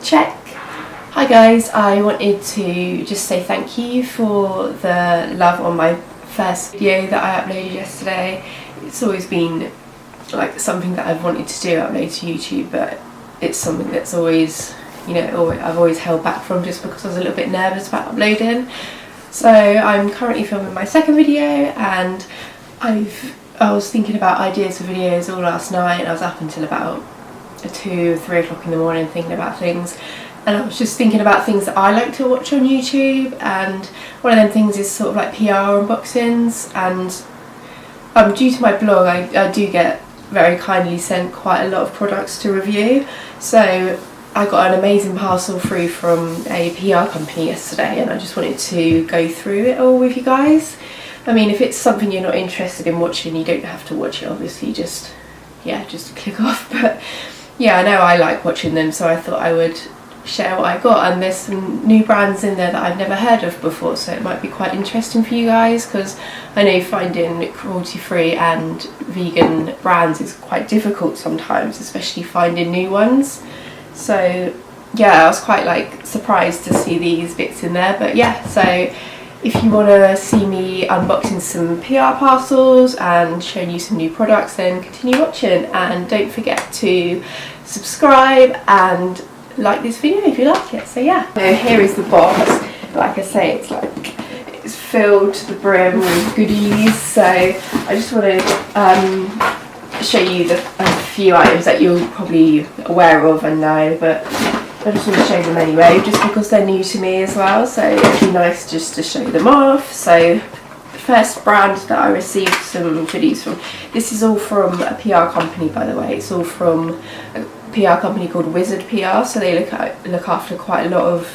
check. Hi guys, I wanted to just say thank you for the love on my first video that I uploaded yesterday. It's always been like something that I've wanted to do, upload to YouTube, but it's something that's always, you know, I've always held back from just because I was a little bit nervous about uploading. So I'm currently filming my second video, and I was thinking about ideas for videos all last night. I was up until about 2 or 3 o'clock in the morning thinking about things, and I was just thinking about things that I like to watch on YouTube, and one of them things is sort of like PR unboxings. And due to my blog, I do get very kindly sent quite a lot of products to review, so I got an amazing parcel through from a PR company yesterday, and I just wanted to go through it all with you guys. I mean, if it's something you're not interested in watching, you don't have to watch it, obviously, just click off. But yeah, I know I like watching them, so I thought I would share what I got. And there's some new brands in there that I've never heard of before, so it might be quite interesting for you guys, because I know finding cruelty-free and vegan brands is quite difficult sometimes, especially finding new ones. So yeah, I was quite like surprised to see these bits in there. But yeah, so if you want to see me unboxing some PR parcels and showing you some new products, then continue watching, and don't forget to subscribe and like this video if you like it. So yeah, so here is the box. Like I say, it's filled to the brim with goodies, so I just want to show you a few items that you're probably aware of and know, but I just want to show them anyway, just because they're new to me as well, so it'd be nice just to show them off. So the first brand that I received some goodies from, this is all from a PR company, by the way. It's all from a PR company called Wizard PR, so they look after quite a lot of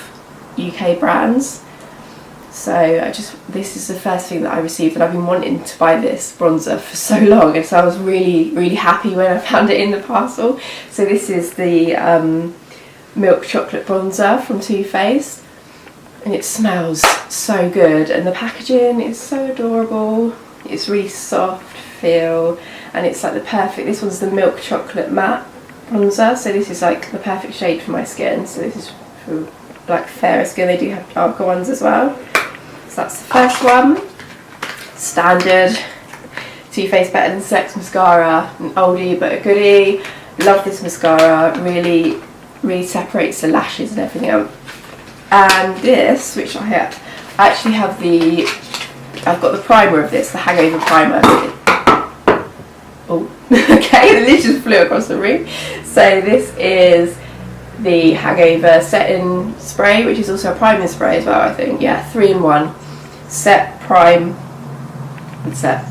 UK brands. So this is the first thing that I received, and I've been wanting to buy this bronzer for so long, and so I was really happy when I found it in the parcel. So this is the milk chocolate bronzer from Too Faced, and it smells so good, and the packaging is so adorable. It's really soft feel, and it's like the perfect, this one's the milk chocolate matte bronzer, so this is like the perfect shade for my skin. So this is for like fairer skin. They do have darker ones as well. So that's the first one. Standard Too Faced Better Than Sex mascara, an oldie but a goodie. Love this mascara, really separates the lashes and everything else. And this, which I've got the primer of this, the Hangover primer. Oh, okay, the lid just flew across the room. So this is the Hangover setting spray, which is also a priming spray as well, I think. Yeah, 3-in-1. Set, prime, and set.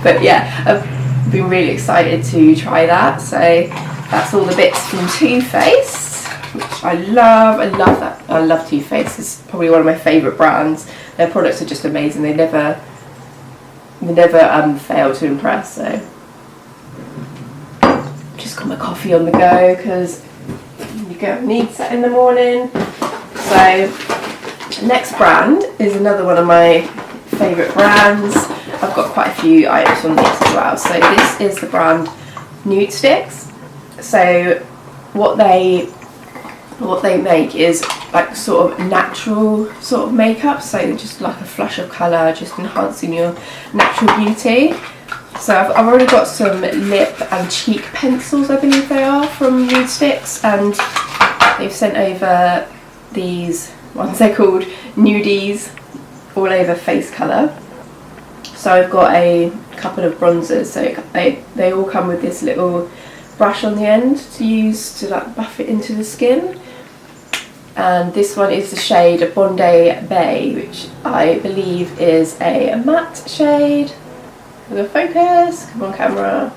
But yeah, I've been really excited to try that. So that's all the bits from Too Faced, which I love. I love that. I love Too Faced. It's probably one of my favourite brands. Their products are just amazing. They never fail to impress. So just got my coffee on the go, because you needs that in the morning. So next brand is another one of my favourite brands. I've got quite a few items on this as well. So this is the brand Nude Sticks. So what they make is like sort of natural sort of makeup, so just like a flush of colour, just enhancing your natural beauty. So I've already got some lip and cheek pencils, I believe they are, from Nude Sticks, and they've sent over these ones. They're called Nudies All Over Face Colour. So I've got a couple of bronzers, so they all come with this little brush on the end to use to like buff it into the skin. And this one is the shade Bondi Bay, which I believe is a matte shade. With a focus, come on camera.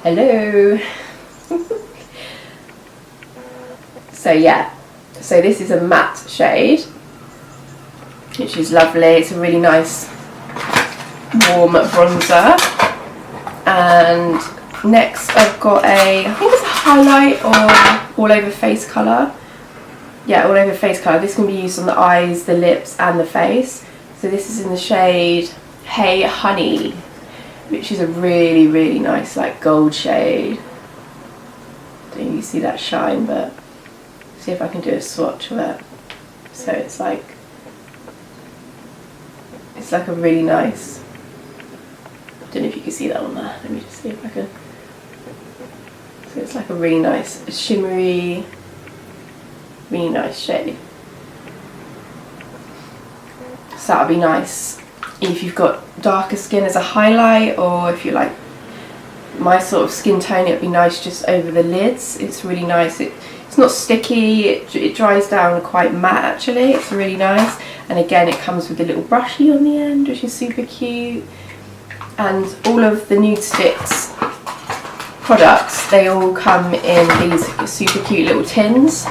Hello. So yeah, so this is a matte shade, which is lovely. It's a really nice warm bronzer. And next I've got I think it's a highlight or all over face colour. Yeah, all over face colour. This can be used on the eyes, the lips and the face. So this is in the shade Hey Honey, which is a really nice like gold shade. Don't you see that shine, but see if I can do a swatch of it. So it's like a really nice, I don't know if you can see that on there, let me just see if I can. So it's like a really nice shimmery, really nice shade. So that would be nice if you've got darker skin as a highlight, or if you like my sort of skin tone, it would be nice just over the lids. It's really nice. It's not sticky, it dries down quite matte actually. It's really nice. And again, it comes with a little brushy on the end, which is super cute. And all of the Nude Sticks products, they all come in these super cute little tins.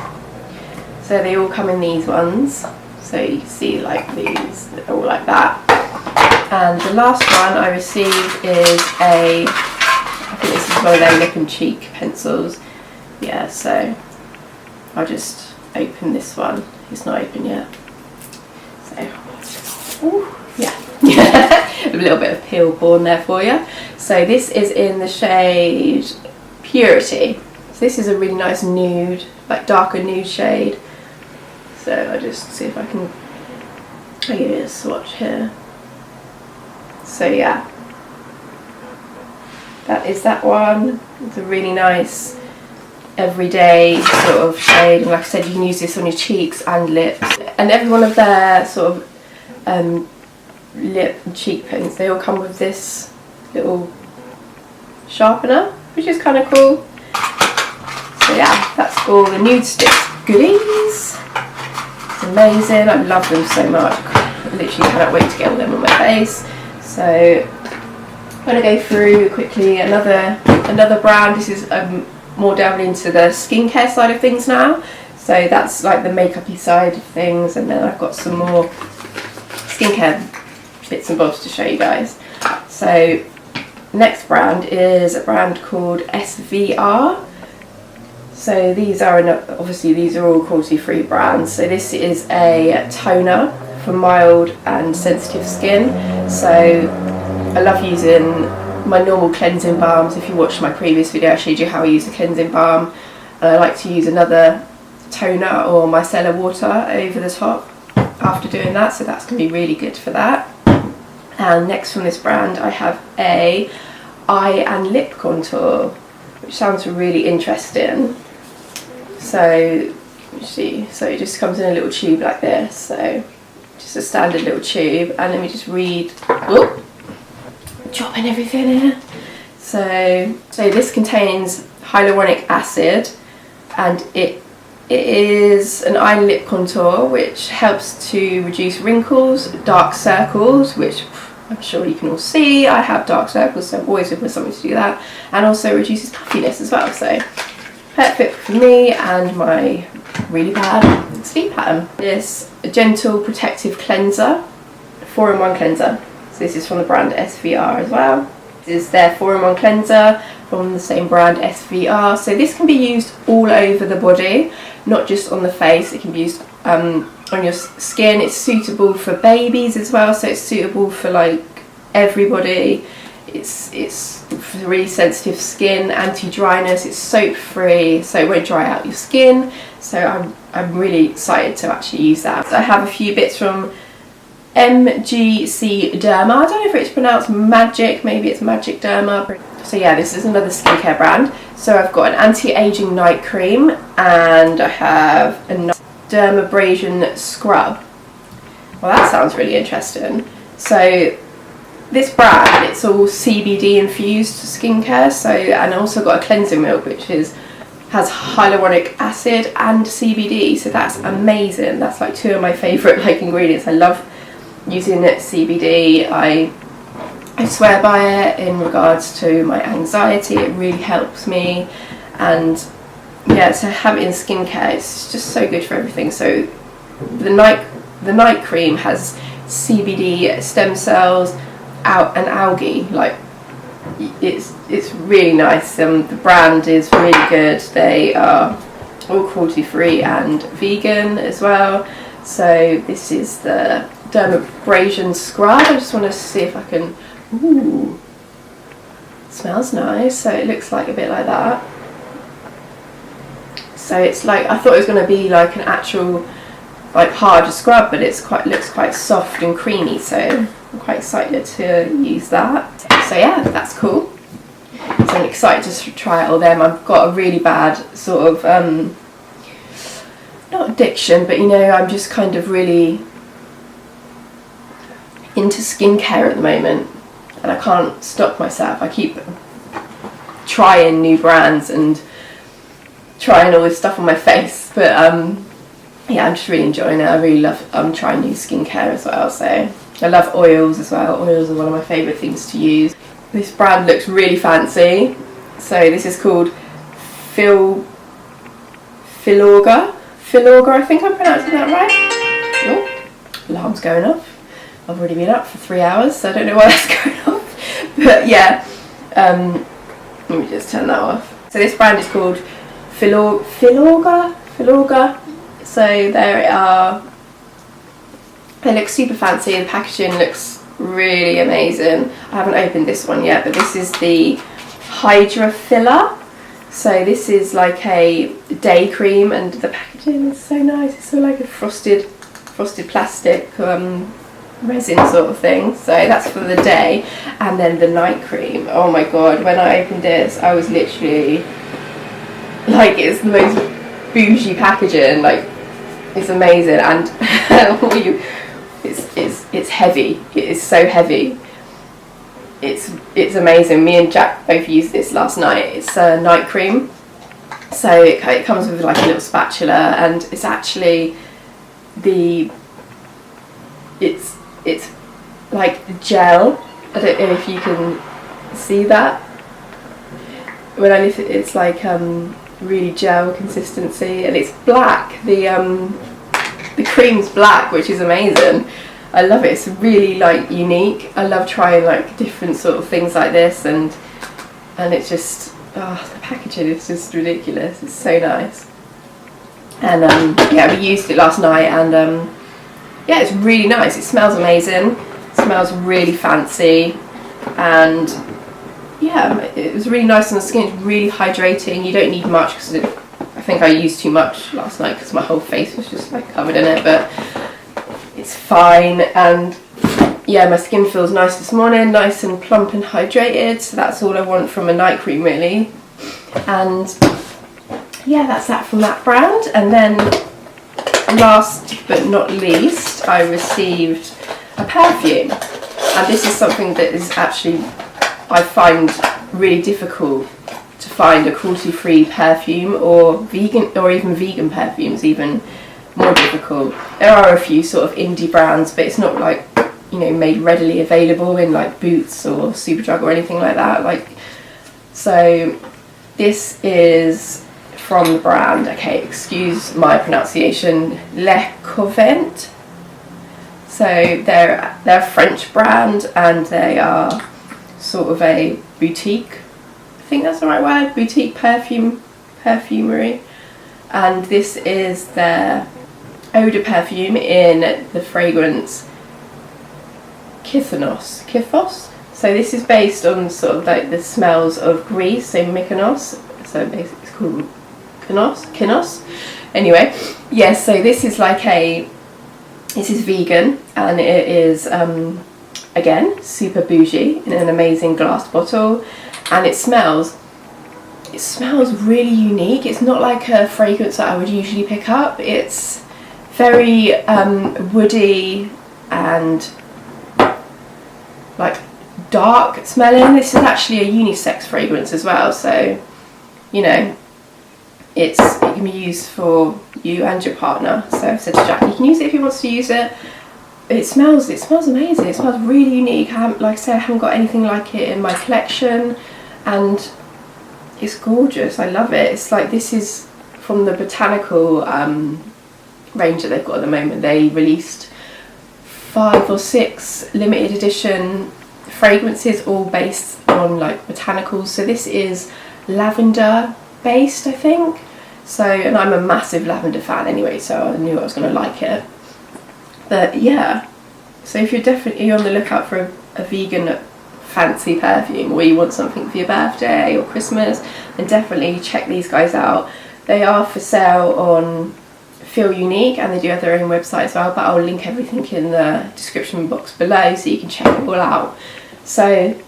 So they all come in these ones. So you can see like these, they're all like that. And the last one I received is I think this is one of their lip and cheek pencils. Yeah, so I'll just open this one. It's not open yet. So, ooh, yeah. A little bit of peel porn there for you. So this is in the shade Purity. So this is a really nice nude, like darker nude shade. So I'll just see if I can give it a swatch here. So yeah, that is that one. It's a really nice everyday sort of shade, and like I said, you can use this on your cheeks and lips. And every one of their sort of lip and cheek pens, they all come with this little sharpener, which is kind of cool. So yeah, that's all the Nude Sticks goodies. It's amazing, I love them so much. I literally cannot wait to get all them on my face. So I'm going to go through quickly another brand. This is more down into the skincare side of things now. So that's like the makeup-y side of things, and then I've got some more skincare bits and bobs to show you guys. So next brand is a brand called SVR. So these are, obviously these are all cruelty-free brands. So this is a toner for mild and sensitive skin. So I love using my normal cleansing balms. If you watched my previous video, I showed you how I use a cleansing balm. And I like to use another toner or micellar water over the top after doing that. So that's going to be really good for that. And next from this brand, I have a eye and lip contour, which sounds really interesting. So you see, so it just comes in a little tube like this. So just a standard little tube, and let me just read. Whoop, dropping everything here. So this contains hyaluronic acid, and it is an eye and lip contour which helps to reduce wrinkles, dark circles, which I'm sure you can all see. I have dark circles, so I'm always looking for something to do that, and also reduces puffiness as well. So perfect for me and my really bad sleep pattern. This gentle protective cleanser, 4-in-1 cleanser. So this is from the brand SVR as well. This is their 4-in-1 cleanser from the same brand SVR. So this can be used all over the body, not just on the face. It can be used on your skin. It's suitable for babies as well, so it's suitable for like everybody. It's for really sensitive skin, anti-dryness. It's soap free, so it won't dry out your skin. So I'm really excited to actually use that. So I have a few bits from MGC Derma. I don't know if it's pronounced Magic, maybe it's Magic Derma. So yeah, this is another skincare brand. So I've got an anti-aging night cream, and I have a dermabrasion scrub. Well, that sounds really interesting. So this brand, it's all CBD infused skincare. So, and I also got a cleansing milk which has hyaluronic acid and CBD. So that's amazing. That's like two of my favourite like ingredients. I love using CBD. I swear by it in regards to my anxiety. It really helps me, and yeah, to have it in skincare, it's just so good for everything. So the night cream has CBD, stem cells, and algae. Like it's really nice. The brand is really good. They are all cruelty free and vegan as well. So this is the dermabrasion scrub. I just want to see if I can. Ooh, it smells nice. So it looks like a bit like that. So it's like, I thought it was going to be like an actual like hard scrub, but it's looks quite soft and creamy, so I'm quite excited to use that. So yeah, that's cool. So I'm excited to try all them. I've got a really bad sort of not addiction, but you know, I'm just kind of really into skincare at the moment, and I can't stop myself. I keep trying new brands and trying all this stuff on my face, but yeah, I'm just really enjoying it. I really love trying new skincare as well. So I love oils as well. Oils are one of my favourite things to use. This brand looks really fancy. So this is called Filorga, I think I'm pronouncing that right. Oh, alarm's going off. I've already been up for 3 hours, so I don't know why that's going off. But yeah, let me just turn that off. So this brand is called Filorga. So they look super fancy. The packaging looks really amazing. I haven't opened this one yet, but this is the Hydra Filler. So this is like a day cream, and the packaging is so nice. It's sort of like a frosted plastic resin sort of thing. So that's for the day. And then the night cream, oh my god, when I opened this I was literally like, it's the most bougie packaging, like it's amazing. And it's heavy. It is so heavy. It's amazing. Me and Jack both used this last night. It's a night cream, so it comes with like a little spatula, and it's actually it's like gel. I don't know if you can see that. When I lift it, it's like really gel consistency, and it's black. The cream's black, which is amazing. I love it. It's really like unique. I love trying like different sort of things like this, and it's just, oh, the packaging is just ridiculous. It's so nice. And yeah, we used it last night, and yeah, it's really nice. It smells amazing. It smells really fancy, and yeah, it was really nice on the skin. It's really hydrating. You don't need much, because I think I used too much last night because my whole face was just like covered in it, but it's fine. And yeah, my skin feels nice this morning, nice and plump and hydrated, so that's all I want from a night cream really. And yeah, that's that from that brand. And then last but not least, I received a perfume, and this is something that is actually, I find really difficult to find a cruelty-free perfume, or vegan, or even vegan perfumes, even more difficult. There are a few sort of indie brands, but it's not like, you know, made readily available in like Boots or Superdrug or anything like that. Like, so this is from the brand, okay, excuse my pronunciation, Le Covent. So they're a French brand, and they are sort of a boutique, I think that's the right word, boutique perfumery. And this is their eau de perfume in the fragrance Kythos. So this is based on sort of like the smells of Greece, so Mykonos. So basically it's called Kinos. Anyway, yes, so this is like this is vegan, and it is again super bougie in an amazing glass bottle, and it smells really unique. It's not like a fragrance that I would usually pick up. It's very woody and like dark smelling. This is actually a unisex fragrance as well, so you know, it can be used for you and your partner. So I said to Jack, he can use it if he wants to use it. It smells amazing. It smells really unique. Like I say, I haven't got anything like it in my collection, and it's gorgeous. I love it. It's like, this is from the botanical range that they've got at the moment. They released 5 or 6 limited edition fragrances, all based on like botanicals. So this is lavender based, I think. So, and I'm a massive lavender fan anyway, so I knew I was going to like it. But yeah, so if you're definitely on the lookout for a vegan fancy perfume, or you want something for your birthday or Christmas, then definitely check these guys out. They are for sale on Feel Unique, and they do have their own website as well, but I'll link everything in the description box below so you can check it all out. So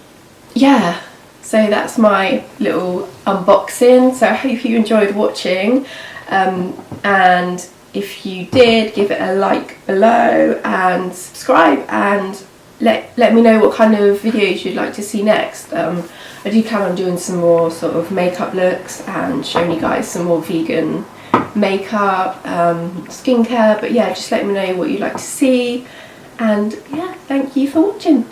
yeah, so that's my little unboxing. So I hope you enjoyed watching, and if you did, give it a like below and subscribe, and let me know what kind of videos you'd like to see next. I do plan on doing some more sort of makeup looks and showing you guys some more vegan makeup, skincare, but yeah, just let me know what you'd like to see, and yeah, thank you for watching.